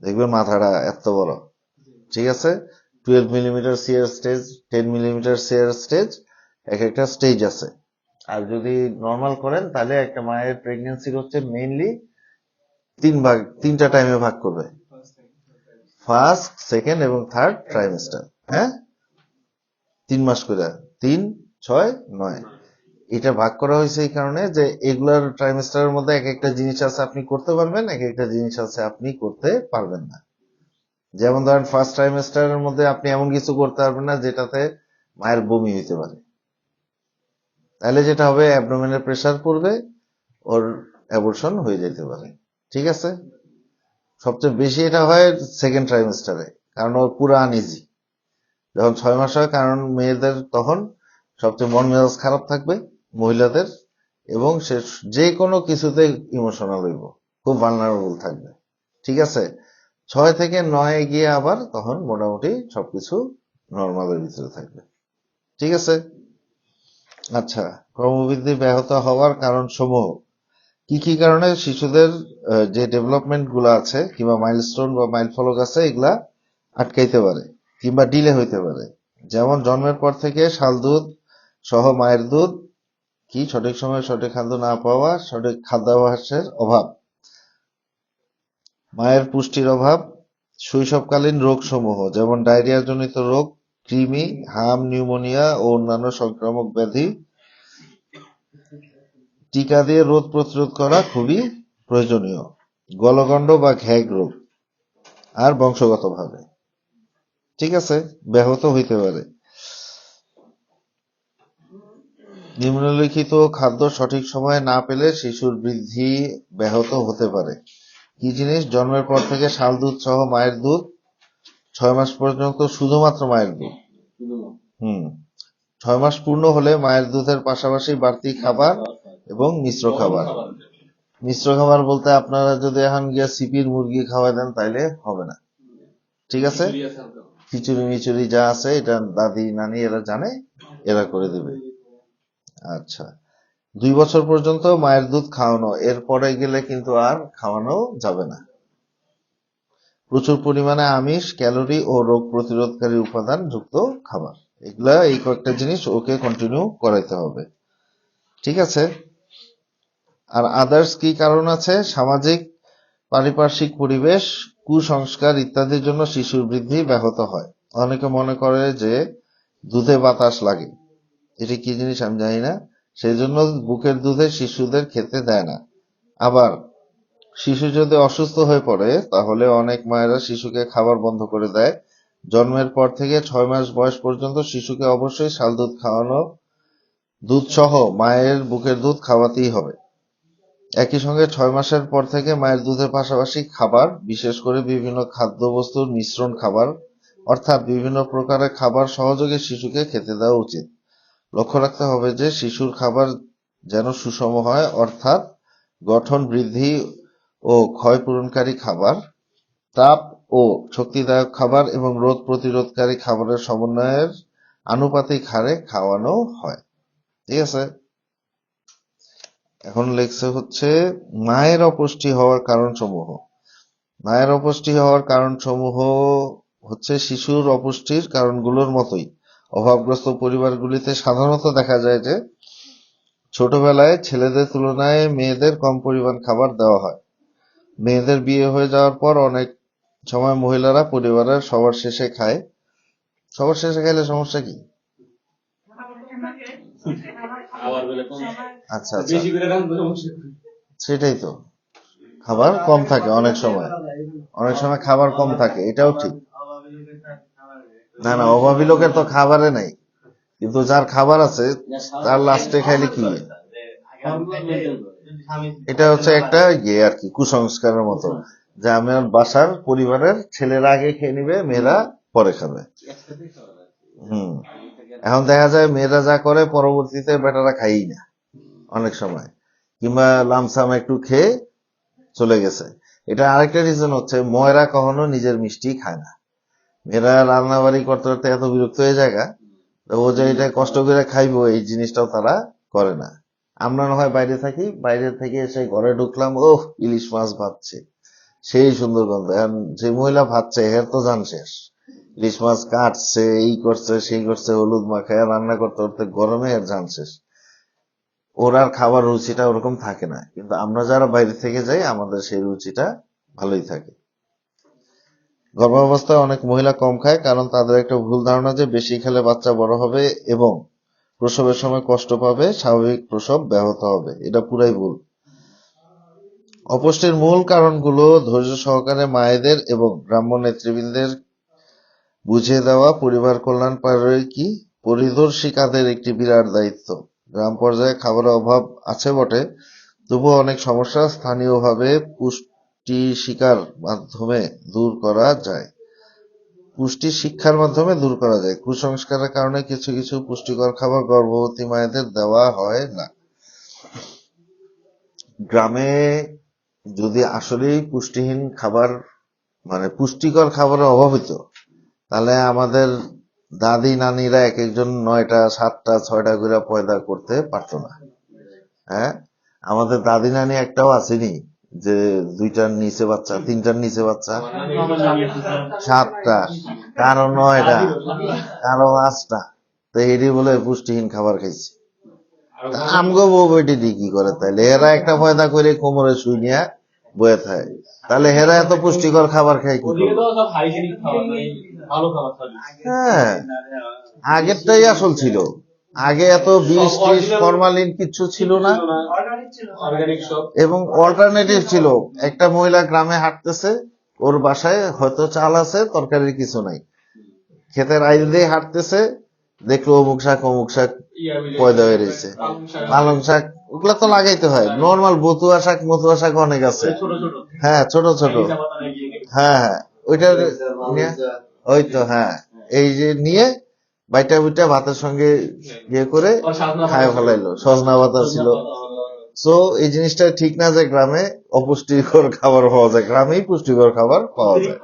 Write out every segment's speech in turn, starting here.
দেখবেন মাথাটা এত বড়, ঠিক আছে। 12 মিলিমিটার সিয়ার স্টেজ, 10 মিলিমিটার সিয়ার স্টেজ, এক একটা স্টেজ আছে। আর যদি নর্মাল করেন তাহলে একটা মায়ের প্রেগনেন্সির হচ্ছে মেইনলি তিনটা টাইমে ভাগ করবে, ফার্স্ট, সেকেন্ড এবং থার্ড ট্রাইমেস্টার। হ্যাঁ, 3 মাস করে, 3, 6, 9, এটা ভাগ করা হয়েছে এই কারণে যে এগুলার ট্রাইমেস্টারের মধ্যে এক একটা জিনিস আছে আপনি করতে পারবেন, এক একটা জিনিস আছে আপনি করতে পারবেন না। যেমন ধরেন ফার্স্ট ট্রাইমেস্টারের মধ্যে আপনি এমন কিছু করতে পারবেন না যেটাতে মায়ের বমি হইতে পারে, তাহলে যেটা হবে অ্যাবডোমেনের প্রেসার পড়বে, ওর অ্যাবর্শন হয়ে যেতে পারে, ঠিক আছে। সবচেয়ে বেশি এটা হয় সেকেন্ড ট্রাইমেস্টারে, কারণ ওর পুরো আনইজি যখন 6 মাস হয়, কারণ মেয়েদের তখন সবচেয়ে মন মেজাজ খারাপ থাকবে মহিলাদের, এবং সে যে কোনো কিছুতে ইমোশনাল হইব, খুব ভালনারেবল থাকবে, ঠিক আছে। 6 থেকে 9 গিয়ে আবার তখন মোটামুটি সবকিছু নর্মালের ভিতরে থাকবে, ঠিক আছে। আচ্ছা, ক্রমবৃদ্ধি ব্যাহত হওয়ার কারণ সমূহ কি কি কারণে শিশুদের যে ডেভেলপমেন্ট গুলো আছে কিংবা মাইলস্টোন বা মাইল ফলক আছে এগুলা আটকাইতে পারে কিংবা ডিলে হইতে পারে। যেমন জন্মের পর থেকে শাল দুধ সহ মায়ের দুধ, কি সঠিক সময়ে সঠিক খাদ্য না পাওয়া, সঠিক খাদ্যাভ্যাসের অভাব, মায়ের পুষ্টির অভাব, শৈশবকালীন রোগসমূহ যেমন ডায়রিয়া জনিত রোগ, কৃমি, হাম, নিউমোনিয়া ও অন্যান্য সংক্রামক ব্যাধি টিকা দিয়ে রোগ প্রতিরোধ করা খুবই প্রয়োজনীয়। গলগণ্ড বা ঘ্যাগ রোগ আর বংশগতভাবে, ঠিক আছে, ব্যাহত হইতে পারে। নিম্নলিখিত খাদ্য সঠিক সময়ে না পেলে শিশুর বৃদ্ধি ব্যাহত হতে পারে। কি জিনিস? জন্মের পর থেকে শাল দুধ সহ মায়ের দুধ, 6 মাস পর্যন্ত শুধুমাত্র মায়ের দুধ। 6 মাস পূর্ণ হলে মায়ের দুধের পাশাপাশি বাড়তি খাবার এবং মিশ্র খাবার। মিশ্র খাবার বলতে আপনারা যদি এখন গিয়ে সিপির মুরগি খাওয়াই দেন তাইলে হবে না, ঠিক আছে। খিচুড়ি মিচুড়ি যা আছে এটা দাদি নানি এরা জানে, এরা করে দিবে। আচ্ছা, 2 বছর পর্যন্ত মায়ের দুধ খাওয়ানো, এরপরে গেলে কিন্তু আর খাওয়ানো যাবে না। প্রচুর পরিমাণে আমিষ, ক্যালোরি ও রোগ প্রতিরোধকারী উপাদান যুক্ত খাবার, এগুলা এই কয়েকটা জিনিস ওকে কন্টিনিউ করাইতে হবে, ঠিক আছে। আর আদার্স কি কারণ আছে? সামাজিক, পারিপার্শ্বিক পরিবেশ, কুসংস্কার ইত্যাদির জন্য শিশুর বৃদ্ধি ব্যাহত হয়। অনেকে মনে করে যে দুধে বাতাস লাগে, এটি কি জিনিস আমি জানি না, সেই জন্য বুকের দুধে শিশুদের খেতে দেয় না। আবার শিশু যদি অসুস্থ হয়ে পড়ে তাহলে অনেক মায়েরা শিশুকে খাবার বন্ধ করে দেয়। জন্মের পর থেকে 6 মাস বয়স পর্যন্ত শিশুকে অবশ্যই শাল দুধ খাওয়ানো, দুধ সহ মায়ের বুকের দুধ খাওয়াতেই হবে। একই সঙ্গে 6 মাসের পর থেকে মায়ের দুধের পাশাপাশি খাবার, বিশেষ করে বিভিন্ন খাদ্যবস্তুর মিশ্রণ খাবার অর্থাৎ বিভিন্ন প্রকারের খাবার সহযোগে শিশুকে খেতে দেওয়া উচিত। লক্ষ্য রাখতে হবে যে শিশুর খাবার যেন সুষম হয়, অর্থাৎ গঠন বৃদ্ধি ও ক্ষয় পূরণকারী খাবার, তাপ ও শক্তিদায়ক খাবার এবং রোগ প্রতিরোধকারী খাবারের সমন্বয়ের আনুপাতিক হারে খাওয়ানো হয়, ঠিক আছে। এখন লেখছে হচ্ছে মায়ের অপুষ্টি হওয়ার কারণসমূহ। মায়ের অপুষ্টি হওয়ার কারণসমূহ হচ্ছে শিশুর অপুষ্টির কারণগুলোর মতোই। অভাবগ্রস্ত পরিবারগুলিতে সাধারণত দেখা যায় যে ছোটবেলায় ছেলেদের তুলনায় মেয়েদের কম পরিমাণ খাবার দেওয়া হয়। মেয়েদের বিয়ে হয়ে যাওয়ার পর অনেক সময় মহিলারা পরিবারের সবার শেষে খায়। সবার শেষে খাইলে সমস্যা কি? আচ্ছা আচ্ছা, সেটাই তো, খাবার কম থাকে অনেক সময়, অনেক সময় খাবার কম থাকে, এটাও ঠিক। না না, অভাবী লোকের তো খাবারে নাই, কিন্তু যার খাবার আছে তার লাস্টে খাইলে কি হয়? এটা হচ্ছে একটা ইয়ে আর কি, কুসংস্কারের মতো, যে আমার বাসার পরিবারের ছেলেরা আগে খেয়ে নিবে, মেয়েরা পরে খাবে। হুম, এখন দেখা যায় মেয়েরা যা করে পরবর্তীতে বেটারা খাইই না অনেক সময়, কিংবা লামসাম একটু খেয়ে চলে গেছে। এটা আরেকটা রিজন হচ্ছে ময়রা কখনো নিজের মিষ্টি খায় না। মেয়েরা রান্না বাড়ি করতে করতে এত বিরক্ত হয়ে যায়, তো ও যে এটা কষ্ট করে খাইবো এই জিনিসটাও তারা করে না। আমরা না হয় বাইরে থাকি, বাইরে থেকে এসে ঘরে ঢুকলাম, ওহ ইলিশ মাছ ভাবছে, সেই সুন্দর গন্ধ। এখন যে মহিলা ভাবছে এর তো জান শেষ, ইলিশ মাছ কাটছে, এই করছে সেই করছে, হলুদ মাখায় রান্না করতে করতে গরমে এর জান শেষ। ওর আর খাবার রুচিটা ওরকম থাকে না, কিন্তু আমরা যারা বাইরে থেকে যাই আমাদের সেই রুচিটা ভালোই থাকে। গর্ভাবস্থায় অনেক মহিলা কম খায়, কারণ তাদের একটা ভুল ধারণা যে বেশি খেলে বাচ্চা বড় হবে এবং প্রসবের সময় কষ্ট পাবে, স্বাভাবিক প্রসব ব্যাহত হবে। এটা পুরাই ভুল। অপুষ্টির মূল কারণগুলো ধৈর্য সহকারে মায়েদের এবং গ্রাম্য নেতৃবৃন্দের বুঝিয়ে দেওয়া পরিবার কল্যাণ পরিদর্শিকাদের একটি বিরাট দায়িত্ব। গ্রাম পর্যায়ে খাবারের অভাব আছে বটে, তবুও অনেক সমস্যা স্থানীয়ভাবে পুষ্টি শিক্ষার মাধ্যমে দূর করা যায়। কুসংস্কারের কারণে কিছু কিছু পুষ্টিকর খাবার গর্ভবতী মায়েদের দেওয়া হয় না। গ্রামে যদি আসলেই পুষ্টিহীন খাবার মানে পুষ্টিকর খাবারের অভাব হতো, তাহলে আমাদের দাদি নানিরা এক একজন 9টা 7টা 6টা করে পয়দা করতে পারতো না। হ্যাঁ, আমাদের দাদি নানি একটাও আসেনি যে 2টার নিচে বাচ্চা, 3টার নিচে বাচ্চা, 7টা, কারো 9টা, কারো 5টা। তো এটি বলে পুষ্টিহীন খাবার খাইছি। আমগো বউ বেটি কি করে, তাইলে এরা একটা পয়দা করে কোমরে শুই নিয়ে বয়ে থাকে, তাহলে হেরা এত পুষ্টিকর খাবার খায় কি করে? হ্যাঁ, আগেরটাই আসল ছিল। আগে এত বিষ টিষ ফরমালিন কিচ্ছু ছিল না, এবং অল্টারনেটিভ ছিল। একটা মহিলা গ্রামে হাঁটতেছে, ওর বাসায় হয়তো চাল আছে, তরকারির কিছু নাই, ক্ষেতের আইল দিয়ে হাঁটতেছে, দেখলো অমুক শাক পয়দা হয়ে রয়েছে, পালং শাক, ওগুলা তো লাগাইতে হয়। নর্মাল বতুয়া শাক অনেক আছে, হ্যাঁ ছোট ছোট, হ্যাঁ হ্যাঁ, ওইটা ওই তো, হ্যাঁ, এই যে নিয়ে বাইটা বুইটা ভাতের সঙ্গে ইয়ে করে খায় ফেলাইলো। সজনা পাতা ছিল। সো এই জিনিসটা ঠিক না যে গ্রামে অপুষ্টিকর খাবার পাওয়া যায়, গ্রামেই পুষ্টিকর খাবার পাওয়া যায়।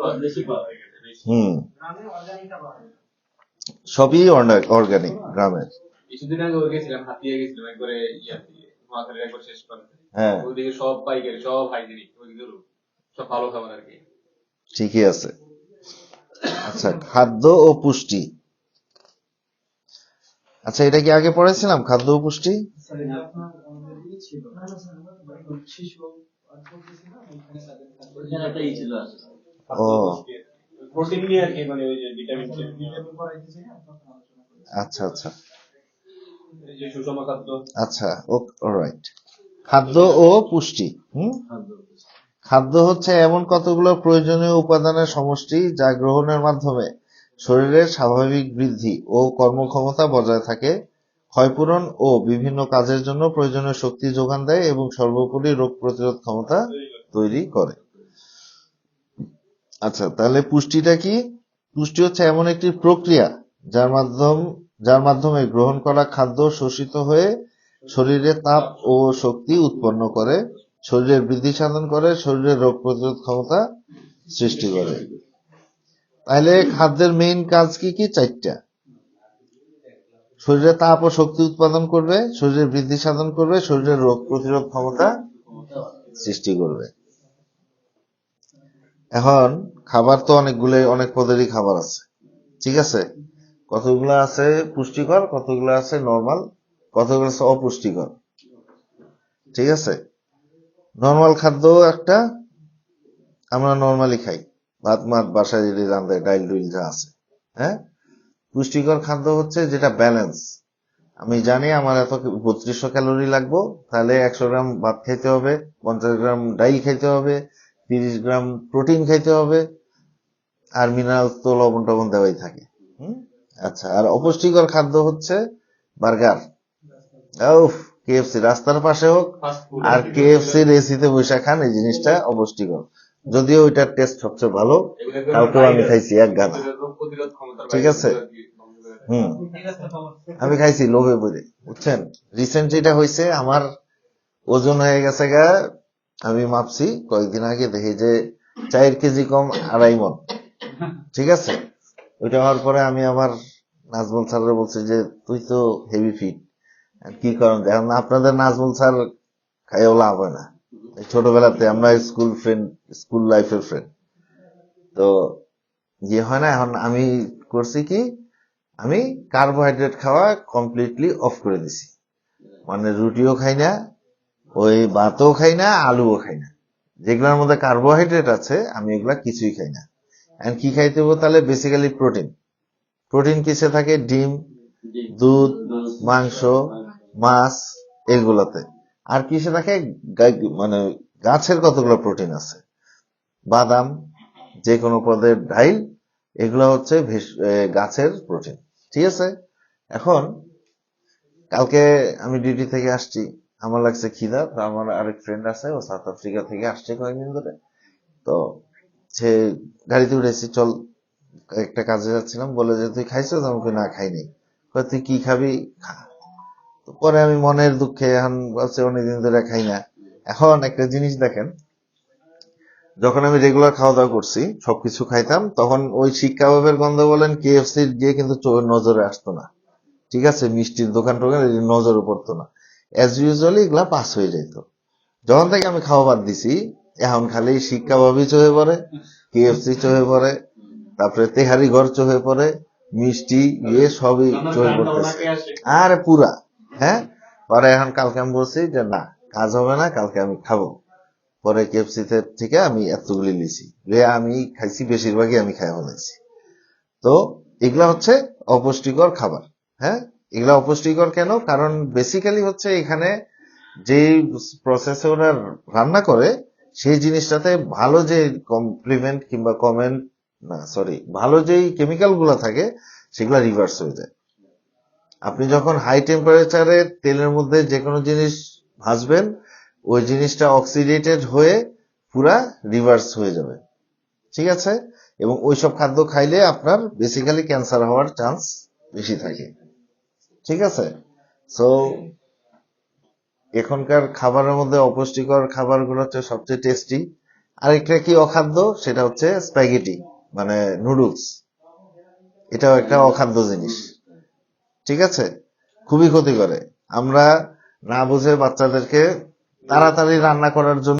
সবই অর্গানিক গ্রামের। কিছুদিন আগে গেছিলাম, হাতিয়া গেছিলাম একবারে নোয়াখালীর একবার শেষ প্রান্তে। হ্যাঁ, ওইদিকে সব পাইকারি, সব হাইজেনিক, ওইদিকে সব ভালো খাবার আর কি। ঠিকই আছে। আচ্ছা, খাদ্য ও পুষ্টি। আচ্ছা, এটা কি আগে পড়েছিলাম, খাদ্য ও পুষ্টি? ও আচ্ছা আচ্ছা আচ্ছা, অলরাইট। খাদ্য ও পুষ্টি। খাদ্য হচ্ছে এমন কতগুলো প্রয়োজনীয় উপাদানের সমষ্টি যা গ্রহণের মাধ্যমে শরীরের স্বাভাবিক বৃদ্ধি ও কর্মক্ষমতা বজায় থাকে, ক্ষয়পূরণ ও বিভিন্ন কাজের জন্য প্রয়োজনীয় শক্তি যোগান দেয় এবং সর্বোপরি রোগ প্রতিরোধ ক্ষমতা তৈরি করে। আচ্ছা, তাহলে পুষ্টিটা কি? পুষ্টি হচ্ছে এমন একটি প্রক্রিয়া যার মাধ্যমে গ্রহণ করা খাদ্য শোষিত হয়ে শরীরে তাপ ও শক্তি উৎপন্ন করে, শরীরের বৃদ্ধি সাধন করে, শরীরের রোগ প্রতিরোধ ক্ষমতা সৃষ্টি করে। তাহলে খাদ্যের মেইন কাজ কি কি? 4টা। শরীরে তাপ ও শক্তি উৎপাদন করবে, শরীরের বৃদ্ধি সাধন করবে, শরীরের রোগ প্রতিরোধ ক্ষমতা সৃষ্টি করবে। এখন খাবার তো অনেক পদেরই খাবার আছে, ঠিক আছে? কতগুলো আছে পুষ্টিকর, কতগুলো আছে নরমাল, কতগুলো আছে অপুষ্টিকর, ঠিক আছে? নরমাল খাদ্য একটা, আমরা নরমালি খাই, ভাত মাত বাসায় যদি রান্ধে, ডাইল ডুইল যা আছে। হ্যাঁ, পুষ্টিকর খাদ্য হচ্ছে যেটা ব্যালেন্স। আমি জানি আমার এত 3200 ক্যালোরি লাগবো, তাহলে 100 গ্রাম ভাত খাইতে হবে, 50 গ্রাম ডাইল খাইতে হবে, 30 গ্রাম প্রোটিন খাইতে হবে, আর মিনারেলস তো লবণ টবণ দেওয়াই থাকে। আচ্ছা, আর অপুষ্টিকর খাদ্য হচ্ছে বার্গার, কেএফসি, রাস্তার পাশে হোক আর কেএফসি এসিতে বসে খান, এই জিনিসটা অপুষ্টিকর। যদিও ওইটার টেস্ট সবচেয়ে ভালো, কালকেও আমি খাইছি এক গাদা, ঠিক আছে? আমি খাইছি লোভে পড়ে, বুঝছেন? রিসেন্ট যেটা হয়েছে, আমার ওজন হয়ে গেছে গা, আমি মাপছি কয়েকদিন আগে, দেখি যে 4 কেজি কম 2.5 মণ, ঠিক আছে? ওইটা হওয়ার পরে আমি আমার নাজমুল স্যারের বলছি যে তুই তো হেভি ফিট, কি কারণ? এখন আপনাদের নাজমুল স্যার খাইও লাভ হয় না, এই ছোটবেলাতে আমরা স্কুল লাইফের ফ্রেন্ড। তো হয় না, এখন আমি করছি কি, আমি কার্বোহাইড্রেট খাওয়া কমপ্লিটলি অফ করে দিছি। মানে রুটিও খাই না, ওই ভাতও খাই না, আলুও খাই না। যেগুলোর মধ্যে কার্বোহাইড্রেট আছে আমি এগুলা কিছুই খাই না। এখন কি খাইতে হবে তাহলে? Basically protein. প্রোটিন কিসে থাকে? ডিম, দুধ, মাংস, মাছ, এগুলাতে। আর কিসে থাকে? মানে গাছের কতগুলো প্রোটিন আছে, বাদাম, যে কোনো পদের ডাইল, এগুলো হচ্ছে গাছের প্রোটিন। ঠিক আছে। এখন কালকে আমি ডিউটি থেকে আসছি, আমার লাগছে খিদা। তো আমার আরেক ফ্রেন্ড আছে, ও সাউথ আফ্রিকা থেকে আসছে কয়েকদিন ধরে। তো সে গাড়িতে উঠেছি, চল একটা কাজে যাচ্ছিলাম, বলে যে তুই খাইছো? আমাকে না খাই নাই। কয় তুই কি খাবি? খা। তো পরে আমি মনের দুঃখে এখন বলছে অনেকদিন ধরে খাই না। এখন একটা জিনিস দেখেন, যখন আমি রেগুলার খাওয়া দাওয়া করছি, সবকিছু খাইতাম, তখন ওই শিক কাবাবের গন্ধ বলেন, কেএফসির গিয়ে কিন্তু নজরে আসতো না। ঠিক আছে, মিষ্টির দোকান টোকান নজরে পড়তো না। অ্যাজ ইউজুয়ালি এগুলা পাস হয়ে যেত। যখন থেকে আমি খাওয়া বাদ দিছি, এখন খালি শিক কাবাবই চোখে পড়ে, কেএফসি চোখে পড়ে, তারপরে তেহারি ঘর চোখে পড়ে, মিষ্টি সবই চোখে পড়তেছে। আরে পুরা, হ্যাঁ। পরে এখন কালকে আমি বলছি যে না, কাজ হবে না, কালকে আমি খাবো। পরে কেএফসি থেকে আমি এতগুলি লিছি, আমি খাইছি, বেশিরভাগই আমি খাই ফেলাইছি। তো এগুলা হচ্ছে অপুষ্টিকর খাবার। হ্যাঁ, এগুলা অপুষ্টিকর কেন? কারণ বেসিক্যালি হচ্ছে এখানে যে প্রসেসে ওরা রান্না করে, সেই জিনিসটাতে ভালো যে কমপ্লিমেন্ট কিংবা কমেন্ট, না সরি, ভালো যেই কেমিক্যাল গুলা থাকে সেগুলা রিভার্স হয়ে যায়। আপনি যখন হাই টেম্পারেচারে তেলের মধ্যে যে কোনো জিনিস ভাজবেন, ওই জিনিসটা অক্সিডেটেড হয়ে পুরা রিভার্স হয়ে যাবে। ঠিক আছে। এবং ওইসব খাদ্য খাইলে আপনার বেসিক্যালি ক্যান্সার হওয়ার চান্স বেশি থাকে। ঠিক আছে। সো এখনকার খাবারের মধ্যে অপুষ্টিকর খাবারগুলো হচ্ছে সবচেয়ে টেস্টি। আরেকটা কি অখাদ্য, সেটা হচ্ছে স্প্যাগেটি, মানে নুডলস। এটাও একটা অখাদ্য জিনিস। ঠিক আছে, খুবই ক্ষতি করে। আমরা না বুঝে বাচ্চাদেরকে তাড়াতাড়ি রান্না করার জন্য